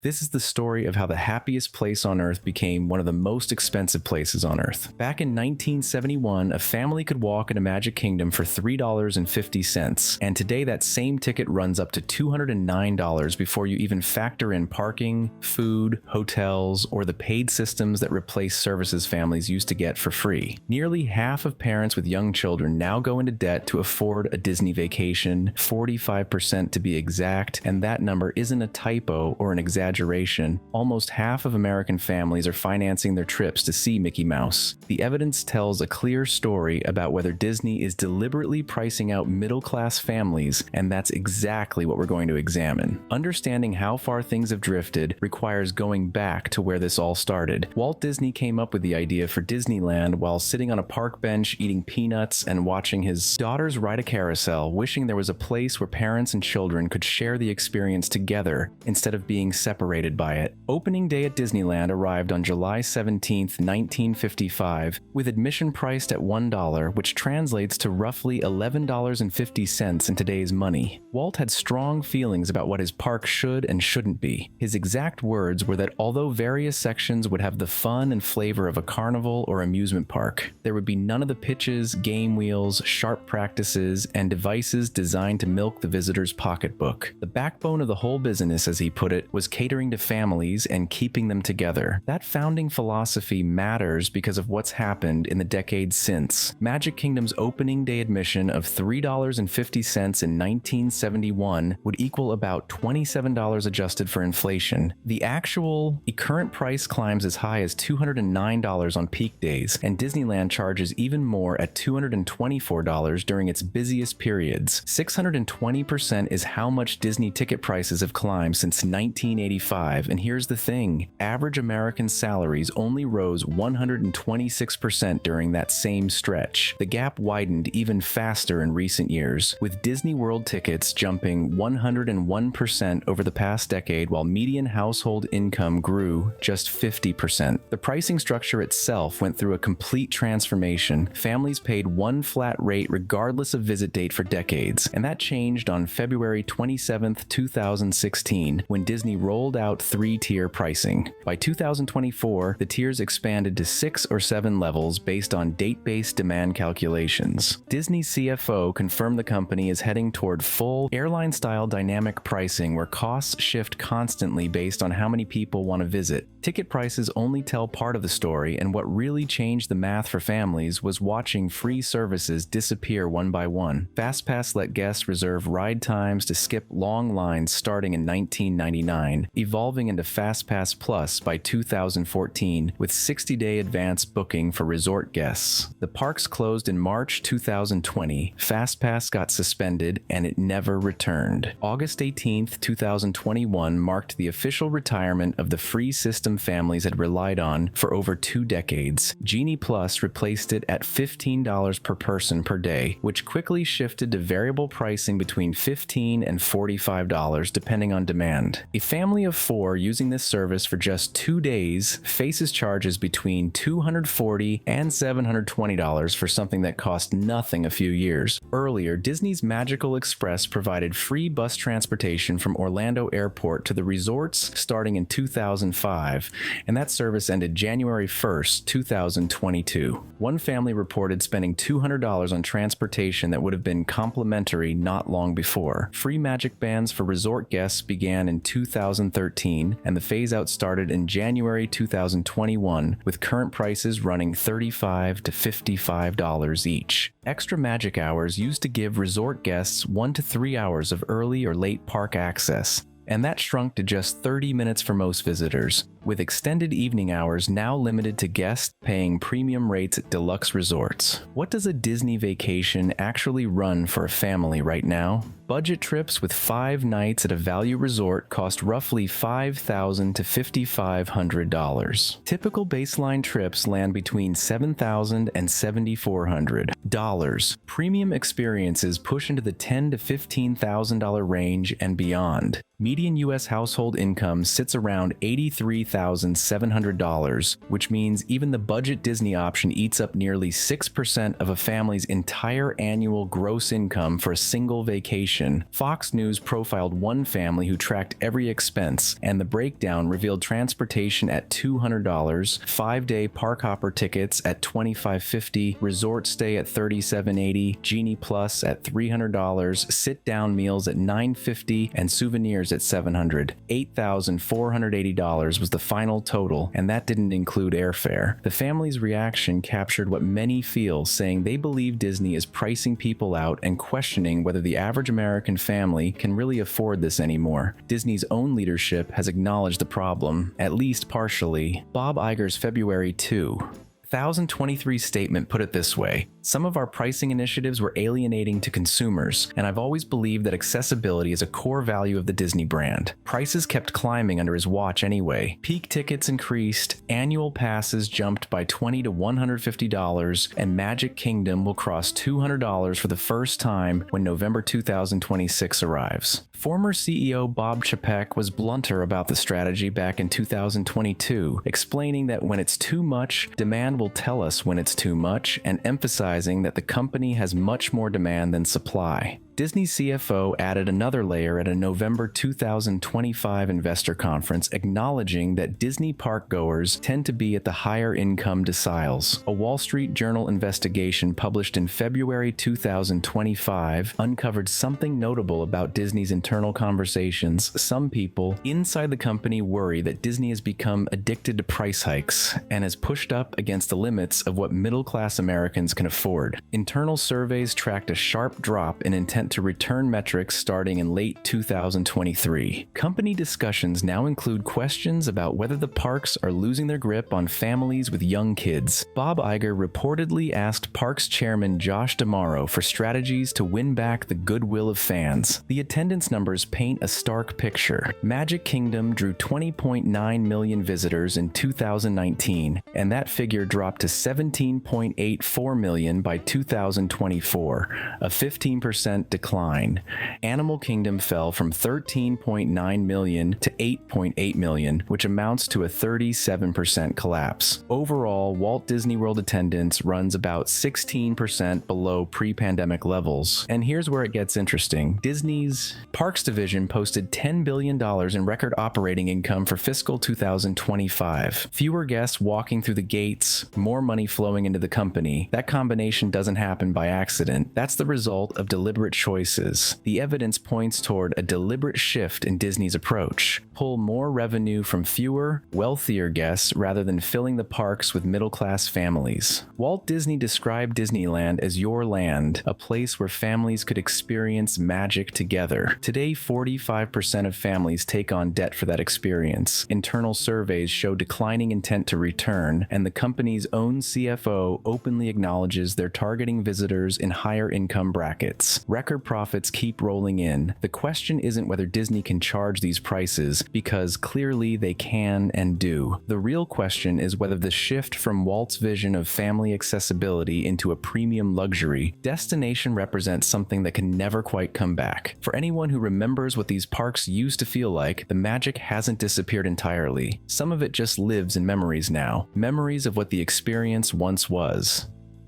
This is the story of how the happiest place on earth became one of the most expensive places on earth. Back in 1971, a family could walk in a Magic Kingdom for $3.50, and today that same ticket runs up to $209 before you even factor in parking, food, hotels, or the paid systems that replace services families used to get for free. Nearly half of parents with young children now go into debt to afford a Disney vacation, 45% to be exact, and that number isn't a typo or an exaggeration. Almost half of American families are financing their trips to see Mickey Mouse. The evidence tells a clear story about whether Disney is deliberately pricing out middle-class families, and that's exactly what we're going to examine. Understanding how far things have drifted requires going back to where this all started. Walt Disney came up with the idea for Disneyland while sitting on a park bench eating peanuts and watching his daughters ride a carousel, wishing there was a place where parents and children could share the experience together instead of being separated by it. Opening day at Disneyland arrived on July 17, 1955, with admission priced at $1, which translates to roughly $11.50 in today's money. Walt had strong feelings about what his park should and shouldn't be. His exact words were that although various sections would have the fun and flavor of a carnival or amusement park, there would be none of the pitches, game wheels, sharp practices, and devices designed to milk the visitor's pocketbook. The backbone of the whole business, as he put it, was catering to families and keeping them together. That founding philosophy matters because of what's happened in the decades since. Magic Kingdom's opening day admission of $3.50 in 1971 would equal about $27 adjusted for inflation. The actual current price climbs as high as $209 on peak days, and Disneyland charges even more at $224 during its busiest periods. 620% is how much Disney ticket prices have climbed since 1985. And here's the thing, average American salaries only rose 126% during that same stretch. The gap widened even faster in recent years, with Disney World tickets jumping 101% over the past decade while median household income grew just 50%. The pricing structure itself went through a complete transformation. Families paid one flat rate regardless of visit date for decades, and that changed on February 27, 2016, when Disney rolled out three-tier pricing. By 2024, the tiers expanded to 6 or 7 levels based on date-based demand calculations. Disney CFO confirmed the company is heading toward full airline-style dynamic pricing where costs shift constantly based on how many people want to visit. Ticket prices only tell part of the story, and what really changed the math for families was watching free services disappear one by one. FastPass let guests reserve ride times to skip long lines starting in 1999, evolving into FastPass Plus by 2014 with 60-day advance booking for resort guests. The parks closed in March 2020, FastPass got suspended, and it never returned. August 18, 2021 marked the official retirement of the free system families had relied on for over 2 decades. Genie Plus replaced it at $15 per person per day, which quickly shifted to variable pricing between $15 and $45 depending on demand. A family of 4 using this service for just 2 days faces charges between $240 and $720 for something that cost nothing a few years. Earlier, Disney's Magical Express provided free bus transportation from Orlando Airport to the resorts starting in 2005, and that service ended January 1st, 2022. One family reported spending $200 on transportation that would have been complimentary not long before. Free Magic Bands for resort guests began in 2013, and the phase-out started in January 2021, with current prices running $35 to $55 each. Extra Magic Hours used to give resort guests 1 to 3 hours of early or late park access, and that shrunk to just 30 minutes for most visitors, with extended evening hours now limited to guests paying premium rates at deluxe resorts. What does a Disney vacation actually run for a family right now? Budget trips with 5 nights at a value resort cost roughly $5,000 to $5,500. Typical baseline trips land between $7,000 and $7,400. Premium experiences push into the $10,000 to $15,000 range and beyond. Median U.S. household income sits around $83,700, which means even the budget Disney option eats up nearly 6% of a family's entire annual gross income for a single vacation. Fox News profiled one family who tracked every expense, and the breakdown revealed transportation at $200, 5-day park hopper tickets at $25.50, resort stay at $37.80, Genie Plus at $300, sit-down meals at $9.50, and souvenirs at $700. $8,480 was the final total, and that didn't include airfare. The family's reaction captured what many feel, saying they believe Disney is pricing people out and questioning whether the average American family can really afford this anymore. Disney's own leadership has acknowledged the problem, at least partially. Bob Iger's February 2023 statement put it this way: "Some of our pricing initiatives were alienating to consumers, and I've always believed that accessibility is a core value of the Disney brand." Prices kept climbing under his watch anyway. Peak tickets increased, annual passes jumped by $20 to $150, and Magic Kingdom will cross $200 for the first time when November 2026 arrives. Former CEO Bob Chapek was blunter about the strategy back in 2022, explaining that when it's too much, demand will tell us when it's too much, and emphasizing that the company has much more demand than supply. Disney CFO added another layer at a November 2025 investor conference, acknowledging that Disney park goers tend to be at the higher income deciles. A Wall Street Journal investigation published in February 2025 uncovered something notable about Disney's internal conversations. Some people inside the company worry that Disney has become addicted to price hikes and has pushed up against the limits of what middle-class Americans can afford. Internal surveys tracked a sharp drop in intent to return metrics starting in late 2023. Company discussions now include questions about whether the parks are losing their grip on families with young kids. Bob Iger reportedly asked Parks chairman Josh D'Amaro for strategies to win back the goodwill of fans. The attendance numbers paint a stark picture. Magic Kingdom drew 20.9 million visitors in 2019, and that figure dropped to 17.84 million by 2024, a 15% decline. Animal Kingdom fell from 13.9 million to 8.8 million, which amounts to a 37% collapse. Overall, Walt Disney World attendance runs about 16% below pre-pandemic levels. And here's where it gets interesting. Disney's Parks division posted $10 billion in record operating income for fiscal 2025. Fewer guests walking through the gates, more money flowing into the company. That combination doesn't happen by accident. That's the result of deliberate choices. The evidence points toward a deliberate shift in Disney's approach. Pull more revenue from fewer, wealthier guests rather than filling the parks with middle-class families. Walt Disney described Disneyland as your land, a place where families could experience magic together. Today, 45% of families take on debt for that experience. Internal surveys show declining intent to return, and the company's own CFO openly acknowledges they're targeting visitors in higher income brackets. Record profits keep rolling in. The question isn't whether Disney can charge these prices, because clearly they can and do. The real question is whether the shift from Walt's vision of family accessibility into a premium luxury destination represents something that can never quite come back. For anyone who remembers what these parks used to feel like, the magic hasn't disappeared entirely. Some of it just lives in memories now. Memories of what the experience once was.